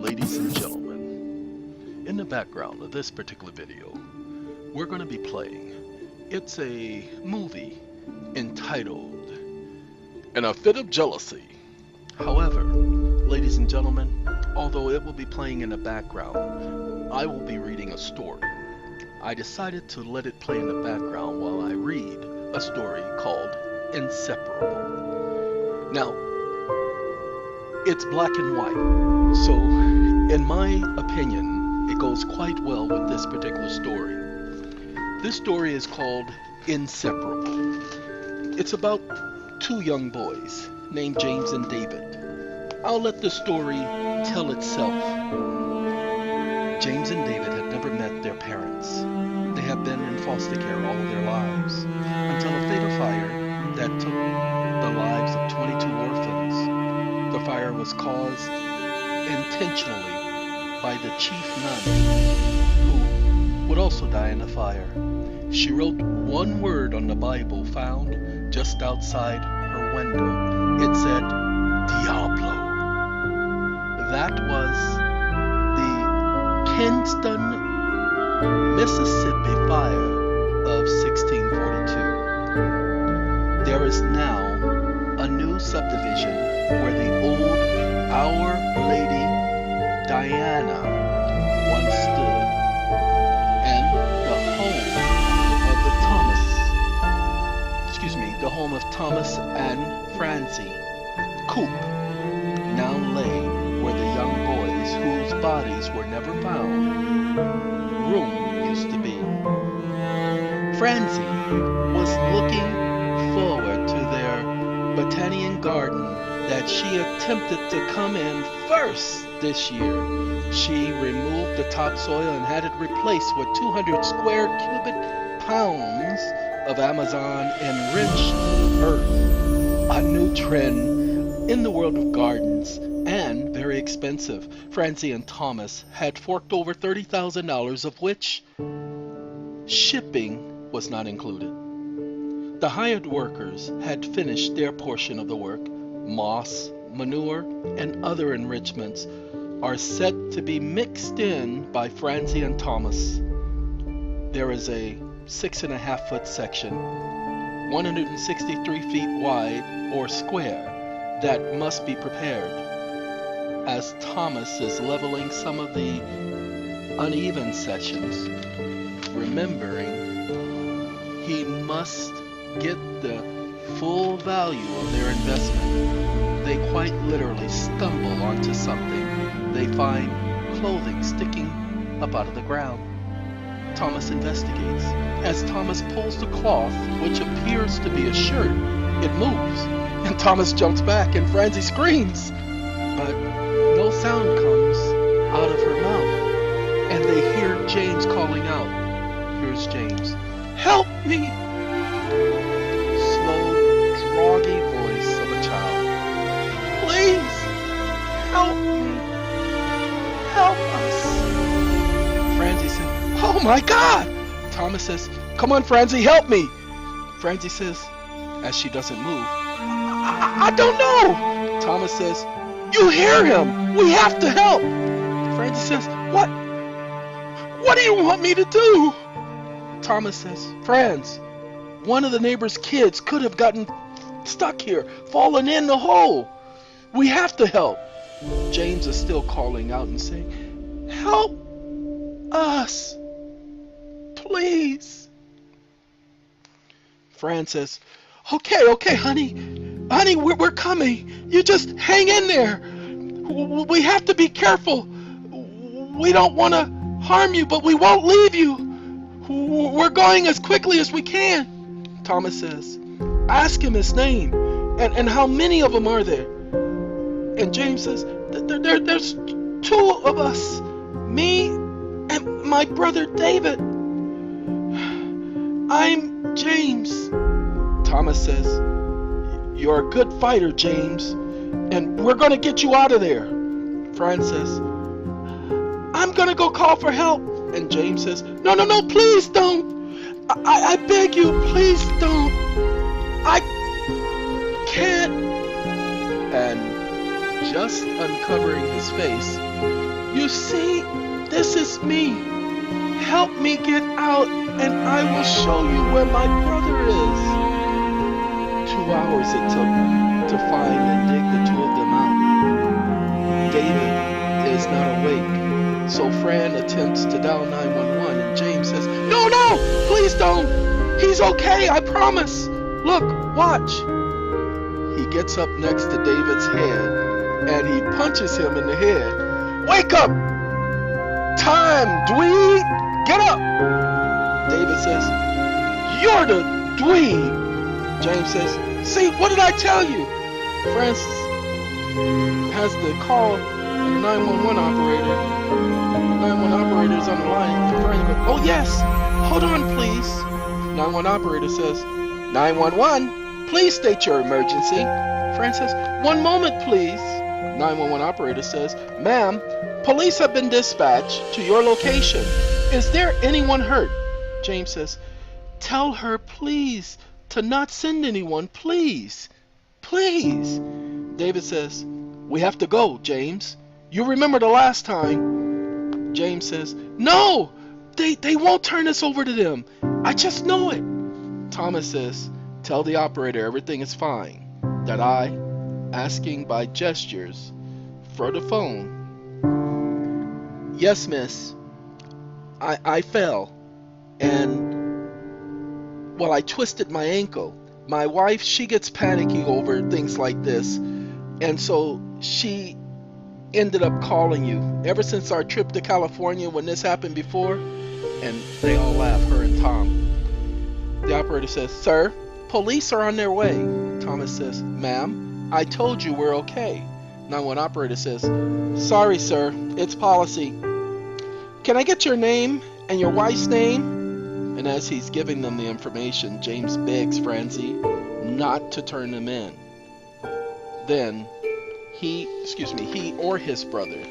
Ladies and gentlemen, in the background of this particular video, we're going to be playing. It's a movie entitled In a Fit of Jealousy. However, ladies and gentlemen, although it will be playing in the background, I will be reading a story. I decided to let it play in the background while I read a story called Inseparable. Now, it's black and white, so in my opinion, it goes quite well with this particular story. This story is called Inseparable. It's about two young boys named James and David. I'll let the story tell itself. James and David had never met their parents. They had been in foster care all of their lives, until a fatal fire that took the lives of 22 orphans. The fire was caused intentionally by the chief nun, who would also die in the fire. She wrote one word on the Bible found just outside her window. It said, Diablo. That was the Kingston, Mississippi fire of 1642. There is now a new subdivision where the old Our Lady Diana once stood, and the home of Thomas and Francie Coop now lay where the young boys whose bodies were never found room used to be. Francie was looking forward to their botanian garden that she attempted to come in first this year. She removed the topsoil and had it replaced with 200 square cubic pounds of Amazon enriched earth. A new trend in the world of gardens, and very expensive. Francie and Thomas had forked over $30,000, of which shipping was not included. The hired workers had finished their portion of the work. Moss, manure, and other enrichments are set to be mixed in by Francie and Thomas. There is a 6.5-foot section, 163 feet wide or square, that must be prepared. As Thomas is leveling some of the uneven sections, remembering he must get the full value of their investment, they quite literally stumble onto something. They find clothing sticking up out of the ground. Thomas investigates. As Thomas pulls the cloth, which appears to be a shirt, it moves, and Thomas jumps back and Francie screams. But no sound comes out of her mouth, and they hear James calling out. Here's James. Help me! Slow, droggy voice of a child. Please, help me. Help us. Francie says, oh my God! Thomas says, come on, Francie, help me. Francie says, as she doesn't move, I don't know. Thomas says, you hear him. We have to help. Francie says, what? What do you want me to do? Thomas says, Franz, one of the neighbor's kids could have gotten stuck here, fallen in the hole. We have to help. James is still calling out and saying, help us, please. Franz says, okay, honey, we're coming. You just hang in there. We have to be careful. We don't want to harm you, but we won't leave you. We're going as quickly as we can. Thomas says, ask him his name and how many of them are there. And James says, there's two of us, me and my brother David. I'm James. Thomas says, you're a good fighter, James, and we're going to get you out of there. Franz says, I'm going to go call for help. And James says, no, please don't. I beg you, please don't. I can't. And just uncovering his face. "You see, this is me. Help me get out, and I will show you where my brother is." 2 hours it took to find and dig the two of them out. David is not awake, so Fran attempts to dial 911, and James says, "No, no, please don't. He's okay, I promise. Look, watch." He gets up next to David's head, and he punches him in the head. "Wake up! Time, dweeb! Get up!" David says, "You're the dweeb!" James says, "See, what did I tell you?" Francis has the call of the 911 operator. 911 operator is on the line. "Oh yes, hold on please." 911 operator says, "911, please state your emergency." Francis, "One moment please." 911 operator says, "Ma'am, police have been dispatched to your location. Is there anyone hurt?" James says, "Tell her please to not send anyone, please. Please." David says, "We have to go, James. You remember the last time." James says, "No, they won't turn us over to them. I just know it." Thomas says, "Tell the operator everything is fine. That I, asking by gestures for the phone." "Yes, miss. I fell, and, well, I twisted my ankle. My wife, she gets panicky over things like this, and so she ended up calling you ever since our trip to California when this happened before." And they all laugh, her and Tom. The operator says, "Sir, police are on their way." Thomas says, "Ma'am, I told you we're okay." 911 operator says, "Sorry, sir, it's policy. Can I get your name and your wife's name?" And as he's giving them the information, James begs Francie not to turn them in. Then he or his brother,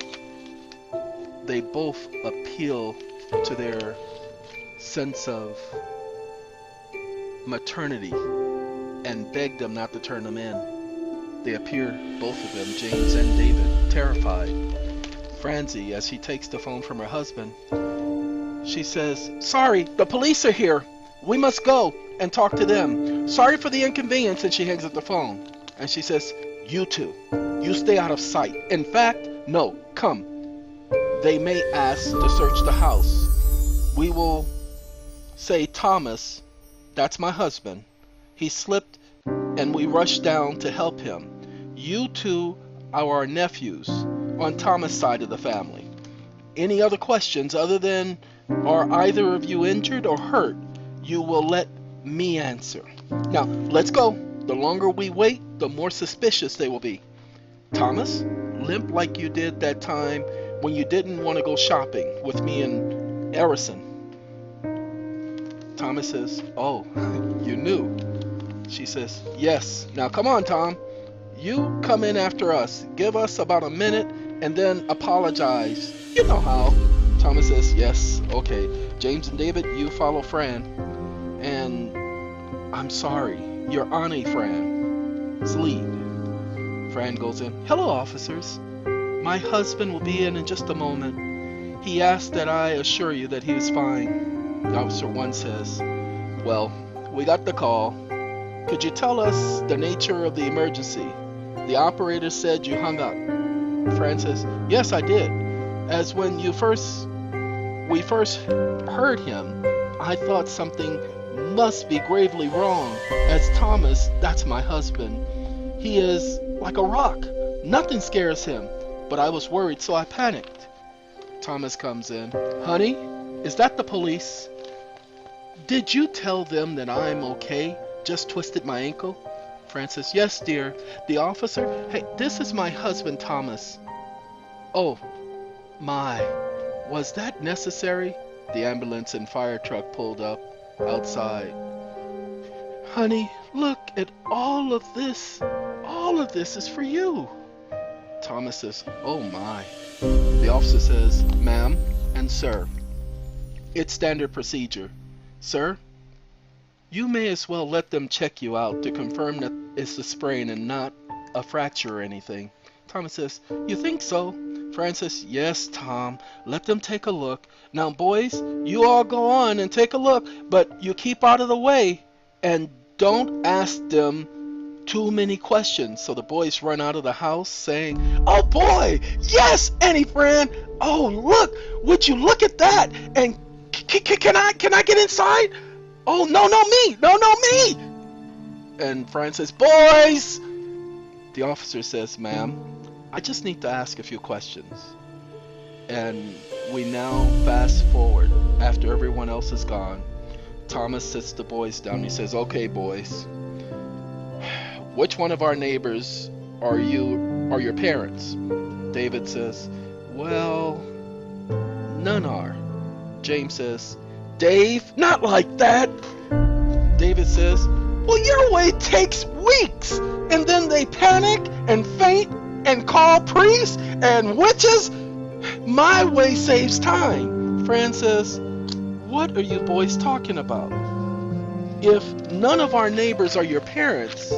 they both appeal to their sense of maternity and beg them not to turn them in. They appear, both of them, James and David, terrified. Francie, as she takes the phone from her husband, she says, "Sorry, the police are here. We must go and talk to them. Sorry for the inconvenience." And she hangs up the phone. And she says, "You two, you stay out of sight. In fact, no, come. They may ask to search the house. We will say, Thomas, that's my husband. He slipped and we rushed down to help him. You two are our nephews on Thomas' side of the family. Any other questions other than, are either of you injured or hurt, you will let me answer. Now, let's go. The longer we wait, the more suspicious they will be. Thomas, limp like you did that time when you didn't want to go shopping with me and Erison." Thomas says, "Oh, you knew." She says, "Yes. Now come on, Tom. You come in after us. Give us about a minute and then apologize. You know how." Thomas says, "Yes, okay. James and David, you follow Fran. And I'm sorry. Your Auntie Fran. Sleep." Fran goes in. "Hello, officers. My husband will be in just a moment. He asked that I assure you that he was fine." Officer 1 says, "Well, we got the call. Could you tell us the nature of the emergency? The operator said you hung up." Fran says, "Yes, I did. As when we first heard him, I thought something must be gravely wrong, as Thomas, that's my husband, he is like a rock. Nothing scares him, but I was worried, so I panicked." Thomas comes in. "Honey, is that the police? Did you tell them that I'm okay? Just twisted my ankle?" Francis, "Yes, dear. The officer, hey, this is my husband, Thomas." "Oh, my, was that necessary?" The ambulance and fire truck pulled up outside. "Honey, look at all of this. All of this is for you." Thomas says, "Oh my." The officer says, "Ma'am and sir, it's standard procedure. Sir, you may as well let them check you out to confirm that it's a sprain and not a fracture or anything. Thomas says, you think so? Fran says, yes, Tom. Let them take a look. Now, boys, you all go on and take a look, but you keep out of the way and don't ask them too many questions. So the boys run out of the house saying, oh boy, yes, Annie Fran. Oh, look, would you look at that? And can I get inside? Oh, no, me. And Fran says, boys. The officer says, ma'am, I just need to ask a few questions. And we now fast forward after everyone else is gone. Thomas sits the boys down. He says, okay, boys, which one of our neighbors are your parents? David says, well, none are. James says, Dave, not like that. David says, well, your way takes weeks, and then they panic and faint and call priests and witches. My way saves time. Fran says, what are you boys talking about? If none of our neighbors are your parents,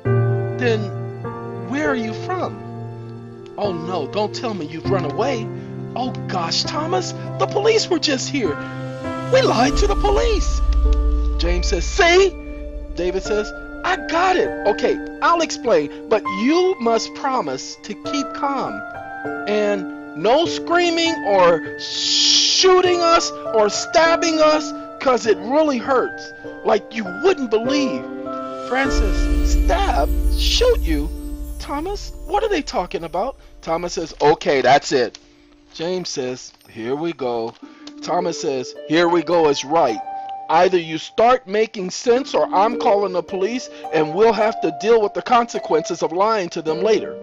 then where are you from? Oh no, don't tell me you've run away. Oh gosh, Thomas, the police were just here. We lied to the police. James says, see? David says, I got it. Okay, I'll explain, but you must promise to keep calm. And no screaming or shooting us or stabbing us, because it really hurts. Like you wouldn't believe. Francis, stab? Shoot you? Thomas, what are they talking about? Thomas says, okay, that's it. James says, here we go. Thomas says, here we go is right. Either you start making sense or I'm calling the police and we'll have to deal with the consequences of lying to them later.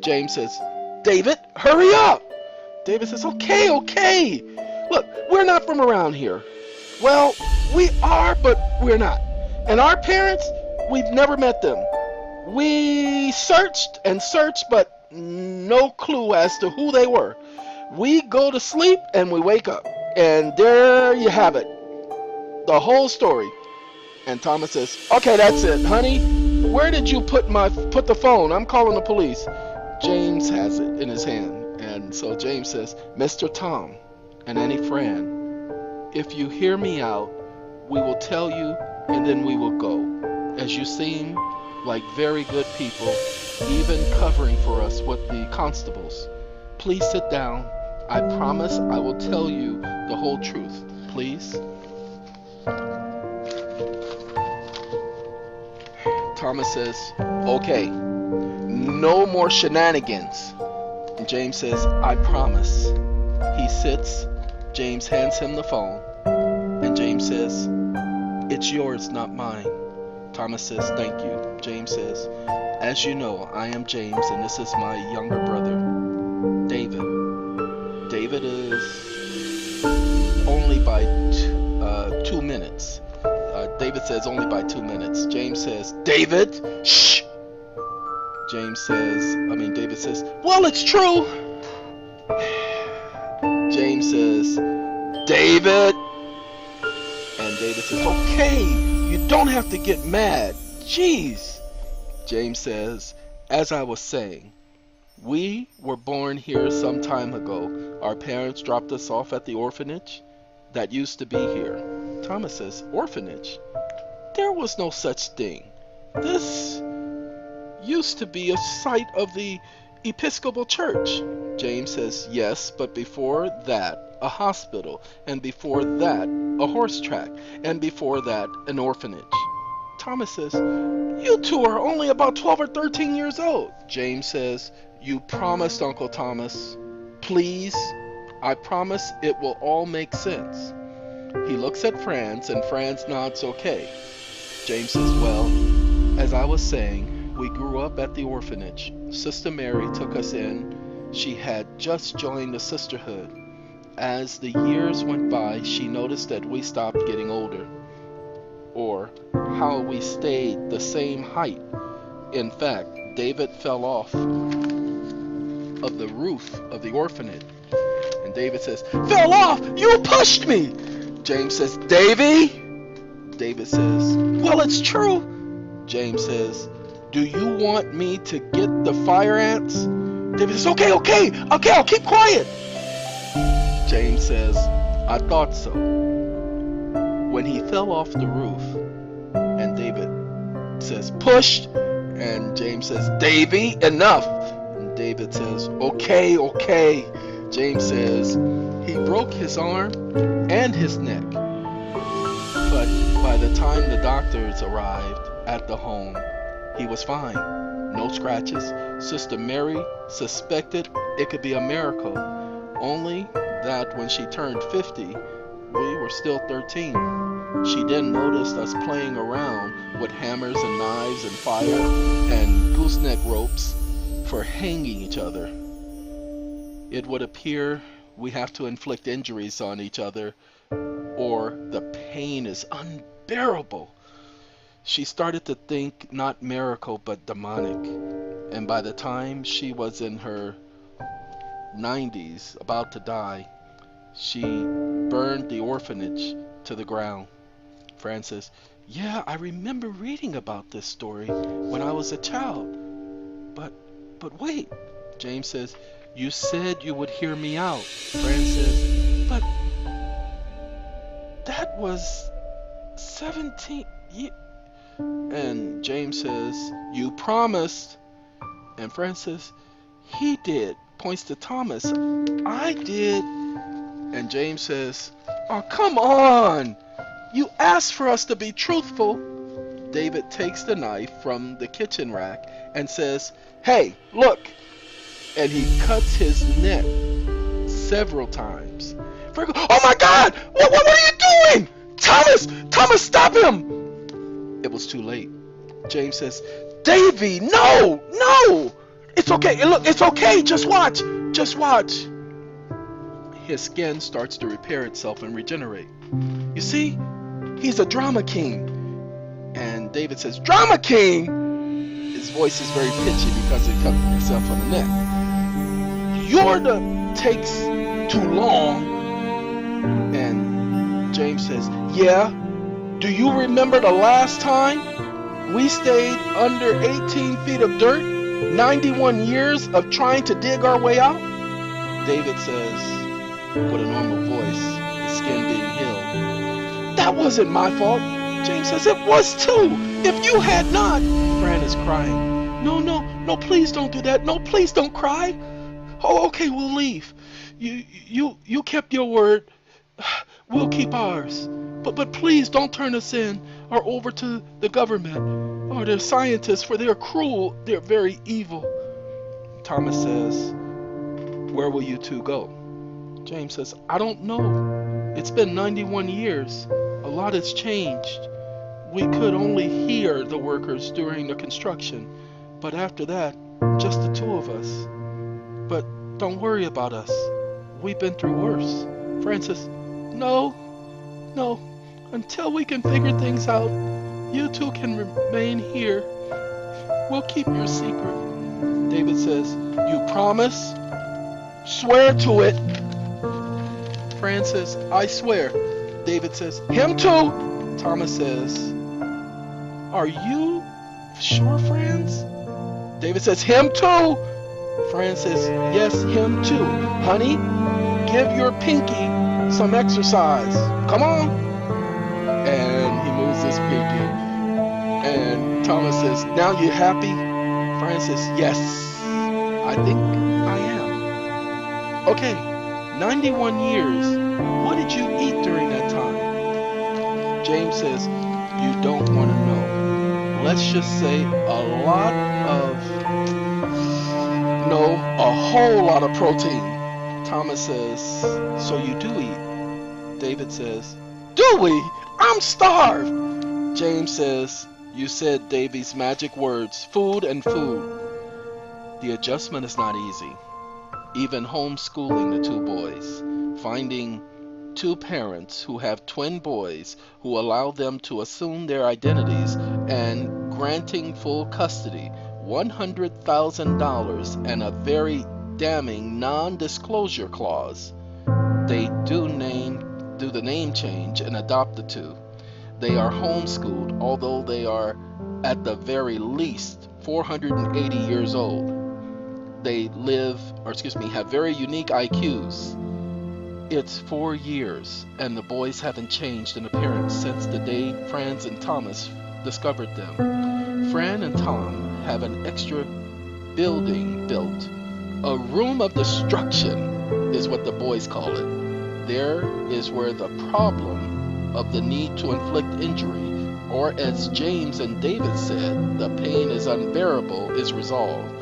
James says, David, hurry up. David says, okay. Look, we're not from around here. Well, we are, but we're not. And our parents, we've never met them. We searched and searched, but no clue as to who they were. We go to sleep and we wake up. And there you have it. The whole story. And Thomas says, okay, that's it. Honey, where did you put the phone? I'm calling the police. James has it in his hand. And so James says, Mr. Tom and Annie Fran, if you hear me out, we will tell you and then we will go. As you seem like very good people, even covering for us with the constables. Please sit down. I promise I will tell you the whole truth. Please. Thomas says, okay, no more shenanigans. And James says, I promise. He sits. James hands him the phone. And James says, it's yours, not mine. Thomas says, thank you. James says, as you know, I am James, and this is my younger brother, David. David is only by 2 minutes. David says only by 2 minutes. James says, David, shh. David says, well, it's true. James says, David. And David says, okay, you don't have to get mad. Jeez. James says, as I was saying, we were born here some time ago. Our parents dropped us off at the orphanage that used to be here. Thomas says, orphanage? There was no such thing. This used to be a site of the Episcopal Church. James says, yes, but before that, a hospital, and before that, a horse track, and before that, an orphanage. Thomas says, you two are only about 12 or 13 years old. James says, you promised, Uncle Thomas. Please, I promise it will all make sense. He looks at Franz, and Franz nods okay. James says, well, as I was saying, we grew up at the orphanage. Sister Mary took us in. She had just joined the sisterhood. As the years went by, she noticed that we stopped getting older, or how we stayed the same height. In fact, David fell off of the roof of the orphanage. And David says, fell off? You pushed me! James says, Davy? David says, well, it's true. James says, Do you want me to get the fire ants? David says, okay, I'll keep quiet. James says, I thought so. When he fell off the roof, and David says, push, and James says, Davy, enough. And David says, okay. James says, he broke his arm and his neck. But by the time the doctors arrived at the home, he was fine. No scratches. Sister Mary suspected it could be a miracle. Only that when she turned 50, we were still 13. She then noticed us playing around with hammers and knives and fire and gooseneck ropes for hanging each other. It would appear we have to inflict injuries on each other or the pain is unbearable. She started to think not miracle but demonic, and by the time she was in her 90s, about to die, she burned the orphanage to the ground. Francis, yeah, I remember reading about this story when I was a child. But wait, James says, you said you would hear me out. Francis, but that was 17 years. And James says, you promised. And Francis, he did. Points to Thomas, I did. And James says, oh, come on. You asked for us to be truthful. David takes the knife from the kitchen rack and says, hey, look. And he cuts his neck several times. Frank, oh my God, what are you doing? Thomas, stop him. It was too late. James says, Davy, no. It's okay. Look, it's okay. Just watch. His skin starts to repair itself and regenerate. You see, he's a drama king. And David says, drama king? His voice is very pitchy because he cut himself on the neck. Yorda takes too long. And James says, yeah. Do you remember the last time we stayed under 18 feet of dirt? 91 years of trying to dig our way out? David says, with a normal voice, his skin being healed, that wasn't my fault. James says, it was too. If you had not. Fran is crying. No, please don't do that. No, please don't cry. Oh, okay, we'll leave. You kept your word. We'll keep ours. But please don't turn us in or over to the government or the scientists, for they're cruel. They're very evil. Thomas says, where will you two go? James says, I don't know. It's been 91 years. A lot has changed. We could only hear the workers during the construction, but after that, just the two of us. But don't worry about us. We've been through worse. Francis, no. Until we can figure things out, you two can remain here. We'll keep your secret. David says, you promise? Swear to it. Francis, I swear. David says, him too. Thomas says, are you sure, Franz? David says, him too. Francis, yes, him too. Honey, give your pinky some exercise. Come on. And he moves his pinky. And Thomas says, now you happy? Francis, yes, I think I am. Okay, 91 years. What did you eat during that time? James says, you don't want to know. Let's just say a whole lot of protein. Thomas says, so you do eat? David says, do we? I'm starved. James says, you said Davy's magic words, food and food. The adjustment is not easy. Even homeschooling the two boys, finding two parents who have twin boys who allow them to assume their identities, and granting full custody, $100,000 and a very damning non-disclosure clause. They do the name change and adopt the two. They are homeschooled, although they are at the very least 480 years old. They have very unique IQs. It's 4 years, and the boys haven't changed in appearance since the day Franz and Thomas discovered them. Fran and Tom have an extra building built. A room of destruction is what the boys call it. There is where the problem of the need to inflict injury, or as James and David said, the pain is unbearable, is resolved.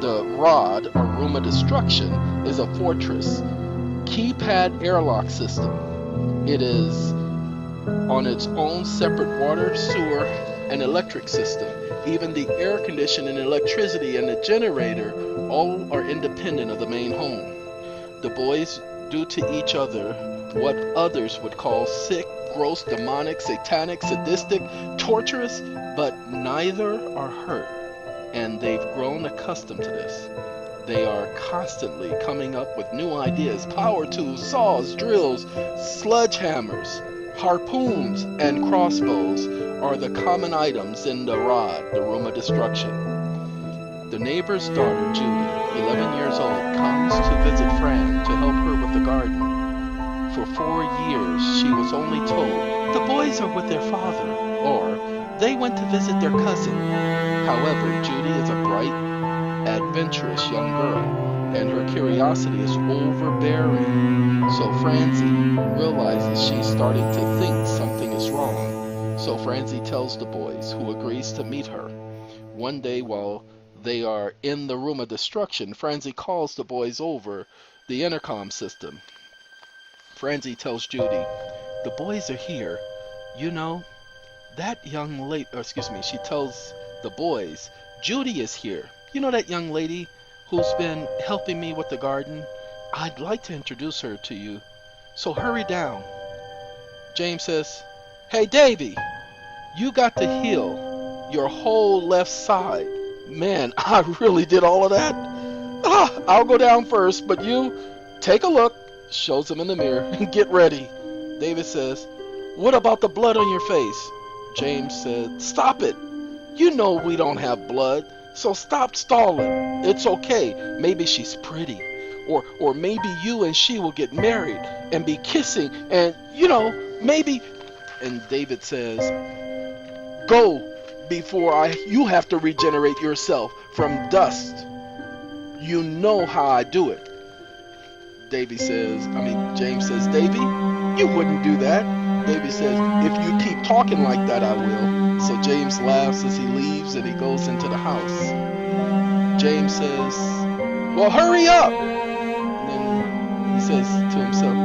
The rod, or room of destruction, is a fortress. Keypad airlock system. It is on its own separate water, sewer, and electric system. Even the air conditioning, electricity, and the generator all are independent of the main home. The boys do to each other what others would call sick, gross, demonic, satanic, sadistic, torturous, but neither are hurt, and they've grown accustomed to this. They are constantly coming up with new ideas. Power tools, saws, drills, sledgehammers, harpoons, and crossbows are the common items in the rod, the room of destruction. The neighbor's daughter, Judy, 11 years old, comes to visit Fran to help her with the garden. For 4 years, she was only told, the boys are with their father, or they went to visit their cousin. However, Judy is a bright, adventurous young girl, and her curiosity is overbearing. So Francie realizes she's starting to think something is wrong. So Francie tells the boys, who agrees to meet her. One day while they are in the room of destruction, Francie calls the boys over the intercom system. Francie tells Judy, the boys are here. You know, that young lady, she tells the boys, Judy is here. You know that young lady who's been helping me with the garden? I'd like to introduce her to you. So hurry down. James says, hey Davy, you got to heal your whole left side. Man, I really did all of that? I'll go down first, but you take a look. Shows him in the mirror and get ready. David says, what about the blood on your face? James said, stop it. You know we don't have blood. So stop stalling. It's okay. Maybe she's pretty. Or maybe you and she will get married and be kissing and, maybe. And David says, go before you have to regenerate yourself from dust. You know how I do it. James says, Davy, you wouldn't do that. Davy says, if you keep talking like that, I will. So James laughs as he leaves and he goes into the house. James says, well, hurry up. And then he says to himself,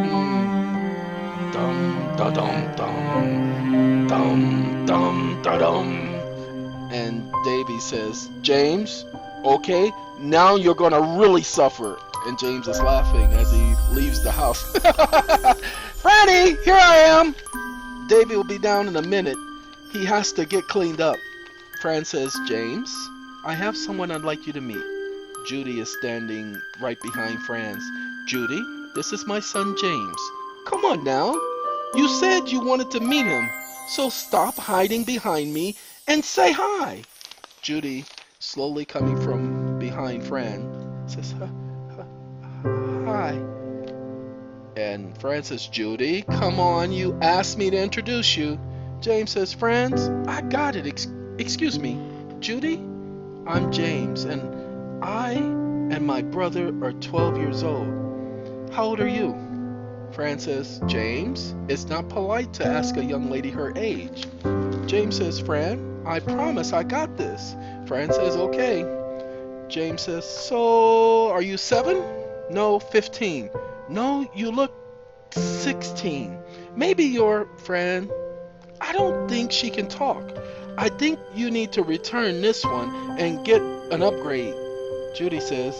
dum, da, dum, dum, dum, dum, da, dum. And Davy says, James, okay, now you're going to really suffer. And James is laughing as he leaves the house. Franny, here I am. Davy will be down in a minute. He has to get cleaned up. Fran says, James, I have someone I'd like you to meet. Judy is standing right behind Franz. Judy, this is my son James. Come on now. You said you wanted to meet him, so stop hiding behind me and say hi. Judy, slowly coming from behind Fran, says, hi. And Fran says, Judy, come on, you asked me to introduce you. James says, Franz, I got it. Excuse me, Judy? I'm James, and I and my brother are 12 years old. How old are you? Fran says, James, it's not polite to ask a young lady her age. James says, Fran, I promise I got this. Fran says, okay. James says, so are you 7? No, 15. No, you look 16. Maybe you're, Fran. I don't think she can talk. I think you need to return this one and get an upgrade. Judy says,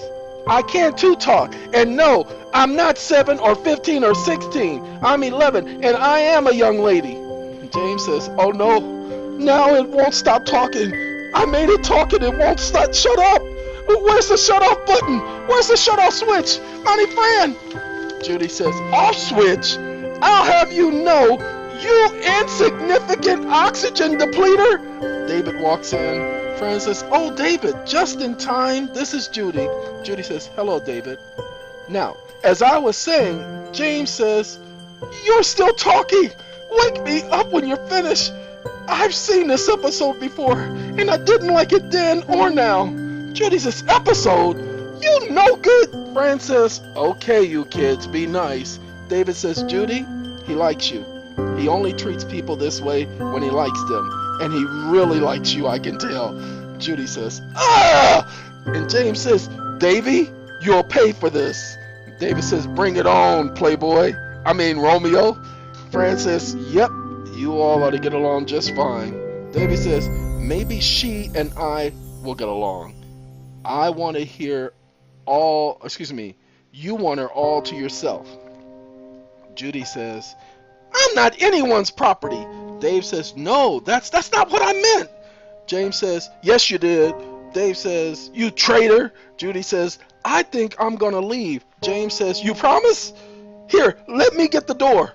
I can't too talk. And no, I'm not 7 or 15 or 16. I'm 11 and I am a young lady. James says, oh no, now it won't stop talking. I made it talk and it won't stop. Shut up. Where's the shut off button? Where's the shut off switch? Honey Fran. Judy says, off switch? I'll have you know You insignificant oxygen depleter! David walks in. Fran says, oh, David, just in time. This is Judy. Judy says, hello, David. Now, as I was saying, James says, you're still talking. Wake me up when you're finished. I've seen this episode before, and I didn't like it then or now. Judy says, episode? You no good. Fran says, okay, you kids, be nice. David says, Judy, he likes you. He only treats people this way when he likes them. And he really likes you, I can tell. Judy says, ah! And James says, Davy, you'll pay for this. David says, bring it on, Playboy. Romeo. Fran says, yep, you all ought to get along just fine. David says, maybe she and I will get along. I want to hear you want her all to yourself. Judy says, I'm not anyone's property. Dave says, no, that's not what I meant. James says, yes, you did. Dave says, you traitor. Judy says, I think I'm gonna leave. James says, you promise? Here, let me get the door.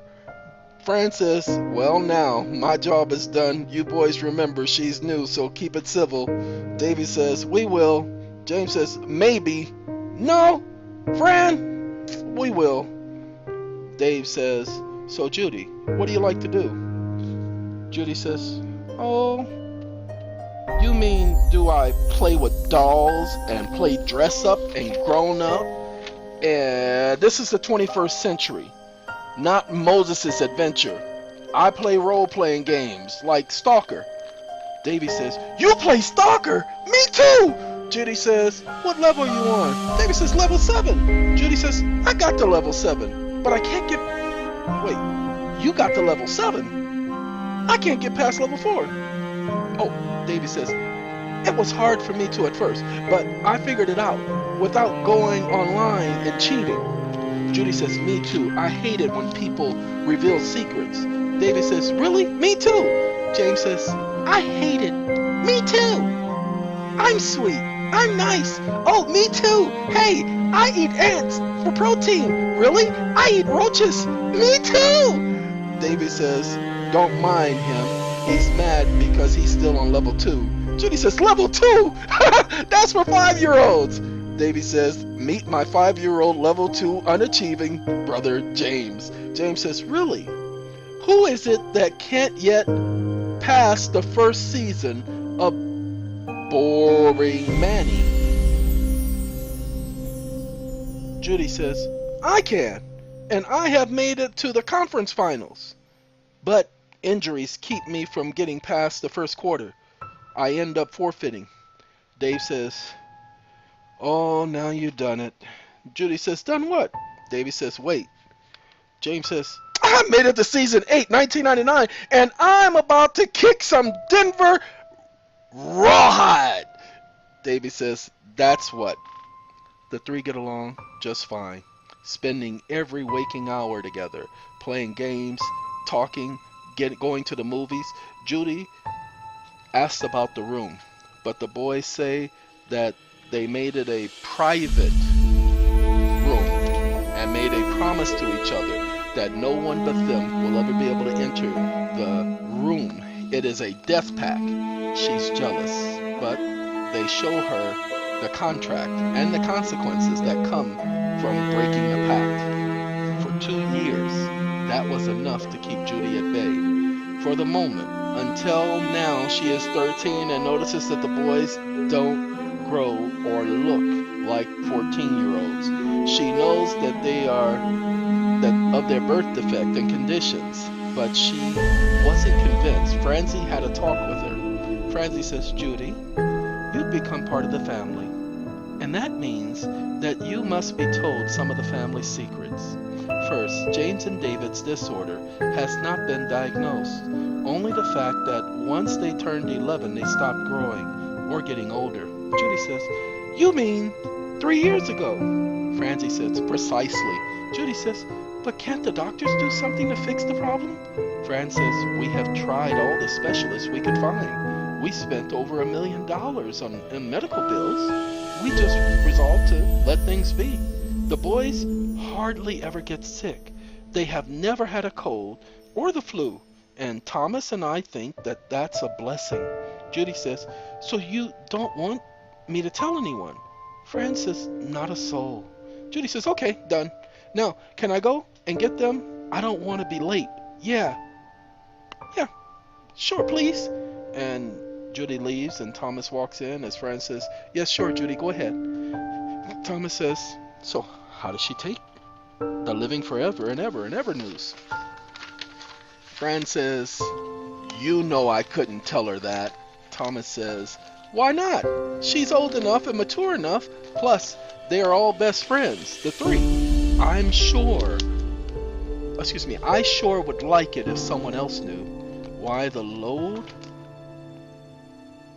Fran says, well, now my job is done. You boys remember she's new, so keep it civil. Davy says, we will. James says, maybe. No, Fran, we will. Dave says, so Judy, what do you like to do? Judy says, oh, you mean do I play with dolls and play dress up and grown up? And this is the 21st century, not Moses' adventure. I play role-playing games like Stalker. Davy says, you play Stalker? Me too! Judy says, what level are you on? Davy says, level 7. Judy says, I got to level 7, but I can't get... Wait, you got to level 7? I can't get past level 4. Oh, Davy says, it was hard for me to at first, but I figured it out without going online and cheating. Judy says, me too. I hate it when people reveal secrets. Davy says, really? Me too. James says, I hate it. Me too. I'm sweet. I'm nice. Oh, me too. Hey, I eat ants for protein. Really? I eat roaches. Me too. Davy says, don't mind him. He's mad because he's still on level 2. Judy says, level 2? That's for 5-year-olds. Davy says, meet my 5-year-old level 2 unachieving brother James. James says, really? Who is it that can't yet pass the first season of Boring Manny? Judy says, I can, and I have made it to the conference finals. But injuries keep me from getting past the first quarter. I end up forfeiting. Dave says, oh, now you've done it. Judy says, done what? Davey says, wait. James says, I made it to season 8, 1999, and I'm about to kick some Denver rawhide. Davey says, that's what. The three get along just fine, spending every waking hour together, playing games, talking, going to the movies. Judy asked about the room, but the boys say that they made it a private room and made a promise to each other that no one but them will ever be able to enter the room. It is a death pact. She's jealous, but they show her the contract and the consequences that come from breaking the pact. For 2 years, that was enough to keep Judy at bay. For the moment, until now she is 13 and notices that the boys don't grow or look like 14-year-olds. She knows that they are of their birth defect and conditions, but she wasn't convinced. Francie had a talk with her. Francie says, Judy, you've become part of the family, and that means that you must be told some of the family's secrets. First, James and David's disorder has not been diagnosed. Only the fact that once they turned 11, they stopped growing or getting older. Judy says, you mean 3 years ago? Francie says, precisely. Judy says, but can't the doctors do something to fix the problem? Fran says, we have tried all the specialists we could find. We spent over $1 million on medical bills. We just resolved to let things be. The boys hardly ever get sick. They have never had a cold or the flu. And Thomas and I think that that's a blessing. Judy says, so you don't want me to tell anyone? Fran says, not a soul. Judy says, okay, done. Now, can I go and get them? I don't want to be late. Yeah, sure, please. And Judy leaves and Thomas walks in as Fran says, yes, sure, Judy, go ahead. Thomas says, so how does she take the living forever and ever news? Fran says, you know I couldn't tell her that. Thomas says, why not? She's old enough and mature enough. Plus, they are all best friends, the three. I sure would like it if someone else knew. Why the load?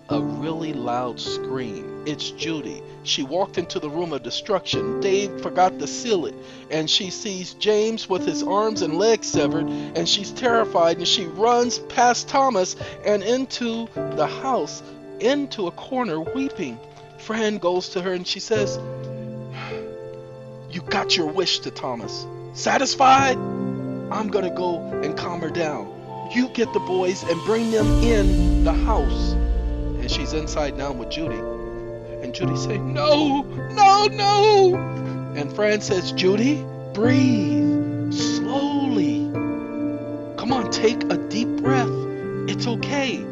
A really loud scream. It's Judy. She walked into the room of destruction. Dave forgot to seal it, and she sees James with his arms and legs severed, and she's terrified, and she runs past Thomas and into the house, into a corner, weeping. Fran goes to her and she says, you got your wish, to Thomas. Satisfied? I'm gonna go and calm her down. You get the boys and bring them in the house. And she's inside now with Judy. And Judy says, no. And Fran says, Judy, breathe slowly. Come on, take a deep breath. It's okay.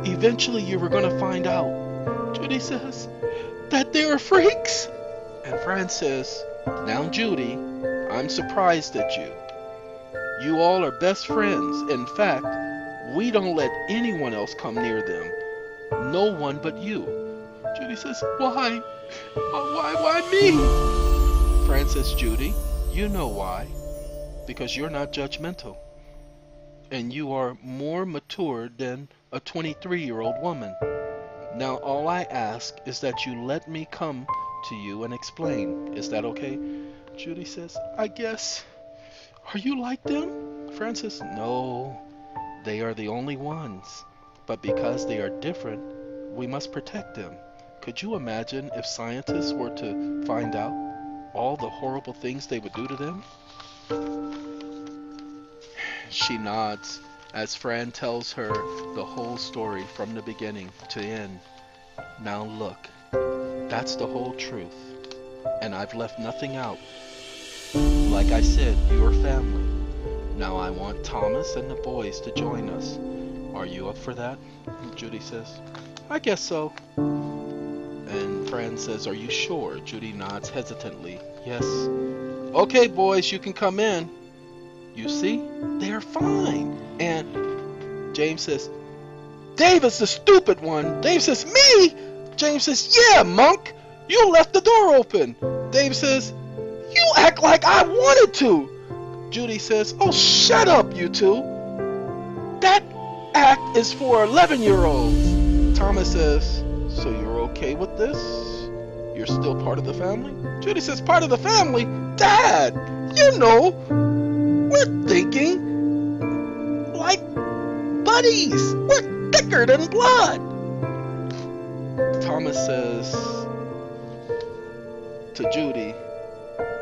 Eventually you were going to find out. Judy says, that they're freaks. And Fran says, now Judy, I'm surprised at you. You all are best friends. In fact, we don't let anyone else come near them. No one but you. Judy says, why? Why me? Fran says, Judy, you know why. Because you're not judgmental. And you are more mature than a 23-year-old woman. Now all I ask is that you let me come to you and explain. Is that okay? Judy says, I guess. Are you like them? Fran says, no. They are the only ones. But because they are different, we must protect them. Could you imagine if scientists were to find out all the horrible things they would do to them? She nods as Fran tells her the whole story from the beginning to end. Now look, that's the whole truth, and I've left nothing out. Like I said, you're family. Now I want Thomas and the boys to join us. Are you up for that? Judy says, I guess so. And Fran says, are you sure? Judy nods hesitantly. Yes. Okay, boys, you can come in. You see, they're fine. And James says, Dave is the stupid one. Dave says, me? James says, yeah, monk. You left the door open. Dave says, you act like I wanted to. Judy says, oh, shut up, you two. That act is for 11-year-olds. Thomas says, so you're okay with this? You're still part of the family? Judy says, part of the family? Dad, you know, we're thinking like buddies. We're thicker than blood. Thomas says to Judy,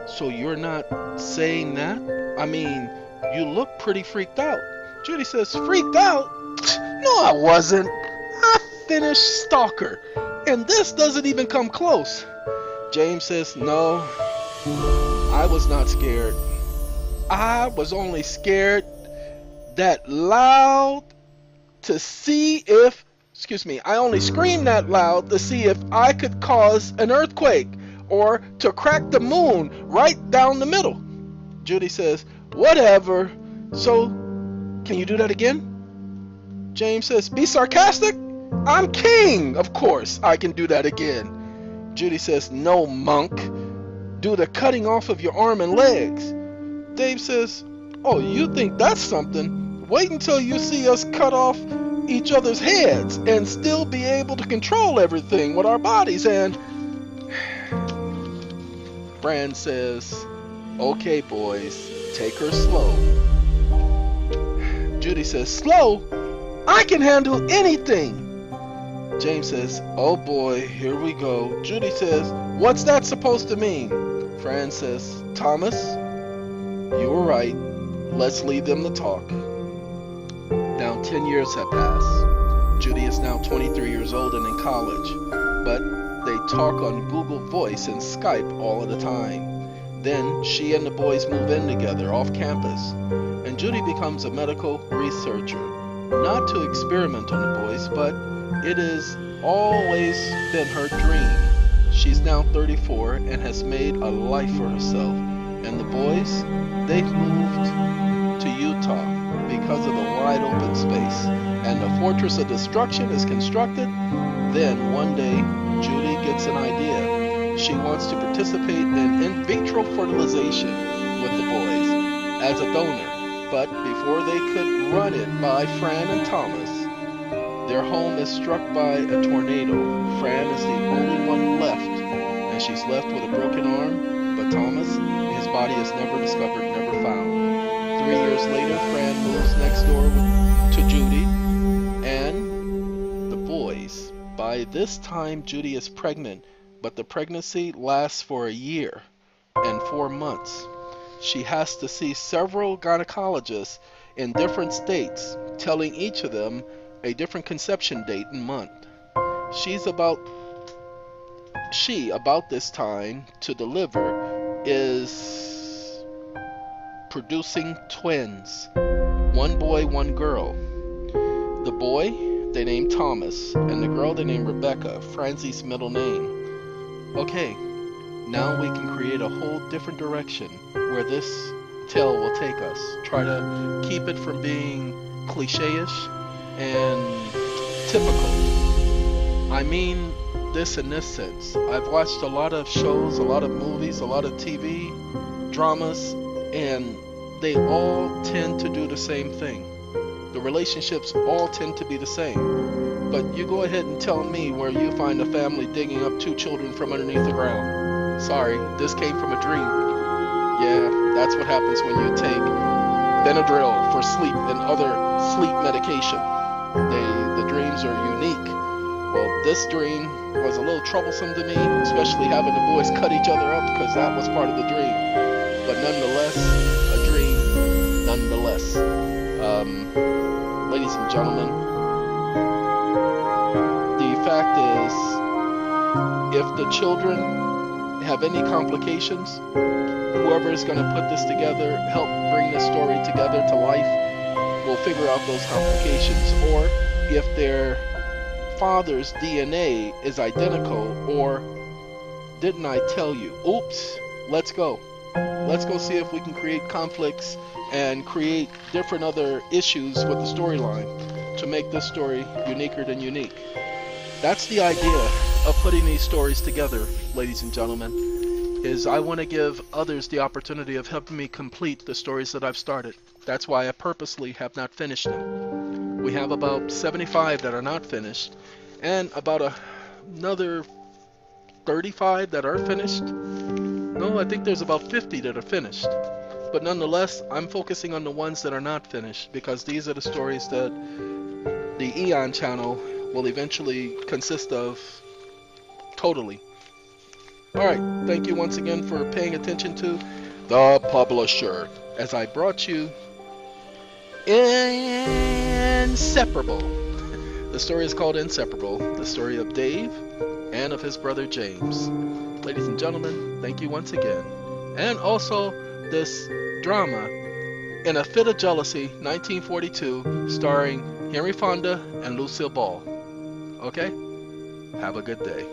so you're not saying that? I mean, you look pretty freaked out. Judy says, freaked out? No, I wasn't. I finished Stalker, and this doesn't even come close. James says, no, I was not scared. I was only scared that loud to see if, I only screamed that loud to see if I could cause an earthquake or to crack the moon right down the middle. Judy says, whatever. So, can you do that again? James says, be sarcastic? I'm king. Of course, I can do that again. Judy says, no, monk. Do the cutting off of your arm and legs. Dave says, oh, you think that's something? Wait until you see us cut off each other's heads and still be able to control everything with our bodies. And Fran says, okay, boys, take her slow. Judy says, slow? I can handle anything. James says, oh boy, here we go. Judy says, what's that supposed to mean? Fran says, Thomas, you were right. Let's leave them to talk. 10 years have passed. Judy is now 23 years old and in college, but they talk on Google Voice and Skype all of the time. Then she and the boys move in together off campus, and Judy becomes a medical researcher, not to experiment on the boys, but it has always been her dream. She's now 34 and has made a life for herself. And the boys, they've moved to Utah because of the wide open space. And the Fortress of Destruction is constructed. Then one day, Judy gets an idea. She wants to participate in vitro fertilization with the boys as a donor. But before they could run it by Fran and Thomas, their home is struck by a tornado. Fran is the only one left, and she's left with a broken arm. But Thomas, his body is never discovered, never found. 3 years later, Fran moves next door to Judy and the boys. By this time, Judy is pregnant, but the pregnancy lasts for a year and 4 months. She has to see several gynecologists in different states, telling each of them a different conception date and month. She about this time to deliver is producing twins, one boy, one girl. The boy they named Thomas, and the girl they named Rebecca, Francie's middle name. Okay, now we can create a whole different direction where this tale will take us. Try to keep it from being cliche-ish and typical. I mean this in this sense. I've watched a lot of shows, a lot of movies, a lot of TV dramas, and they all tend to do the same thing. The relationships all tend to be the same. But you go ahead and tell me where you find a family digging up 2 children from underneath the ground. Sorry, this came from a dream. Yeah, that's what happens when you take Benadryl for sleep and other sleep medication. The dreams are unique. Well, this dream was a little troublesome to me, especially having the boys cut each other up, because that was part of the dream. But nonetheless, a dream nonetheless. Ladies and gentlemen, the fact is, if the children have any complications, whoever is going to put this together, help bring this story together to life, will figure out those complications. Or if their father's DNA is identical, or didn't I tell you? Oops, let's go. Let's go see if we can create conflicts and create different other issues with the storyline to make this story uniquer than unique. That's the idea of putting these stories together, ladies and gentlemen, is I want to give others the opportunity of helping me complete the stories that I've started. That's why I purposely have not finished them. We have about 75 that are not finished, and about another 35 that are finished. No, I think there's about 50 that are finished. But nonetheless, I'm focusing on the ones that are not finished, because these are the stories that the Eeon channel will eventually consist of totally. Alright, thank you once again for paying attention to the publisher, as I brought you Inseparable. The story is called Inseparable, the story of Dave and of his brother James. Ladies and gentlemen, thank you once again. And also this drama, In a Fit of Jealousy, 1942, starring Henry Fonda and Lucille Ball. Okay? Have a good day.